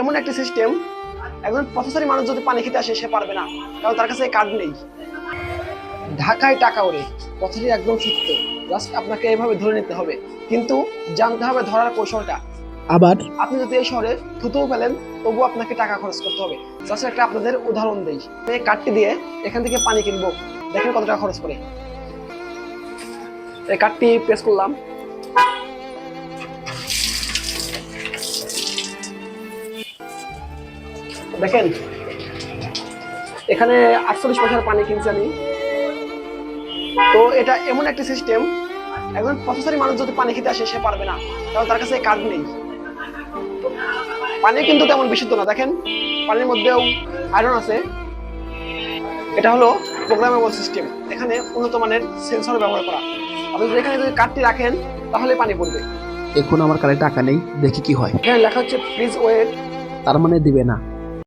এমন একটা সিস্টেম, একজন পথচারী মানুষ যদি পানি খেতে আসে সে পারবে না, কারণ তার কাছে কার্ড নেই। ঢাকায় টাকা ওড়ে, কথাটি একদম সত্য। জাস্ট আপনাকে এইভাবে ধরে নিতে হবে, কিন্তু জানতে হবে ধরার কৌশলটা। আবার আপনি যদি এই শহরে থুতুও পেলেন তবু আপনাকে টাকা খরচ করতে হবে। জাস্ট একটা আপনাদের উদাহরণ দেই, এই কার্ডটি দিয়ে এখান থেকে পানি কিনবো, দেখেন কত টাকা খরচ করে। এই কার্ডটি প্রেস করলাম, দেখেন এখানে 48 পয়সার পানি কিনছি আমি। তো এটা এমন একটা সিস্টেম, একজন পথচারী মানুষ যদি পানি খেতে আসে সে পারবে না, কারণ তার কাছে কার্ড নেই। পানি কিন্তু তেমন বিশুদ্ধ না, দেখেন পানির মধ্যেও আয়রন আছে। এটা হলো প্রোগ্রামেবল সিস্টেম, এখানে উন্নত মানের সেন্সর ব্যবহার করা। আপনি যদি এখানে যদি কার্ডটি রাখেন তাহলে পানি পড়বে। এখন আমার কাছে টাকা নেই, দেখি কি হয়। এখানে লেখা হচ্ছে প্লিজ ওয়েট। তার মানে দিবে না।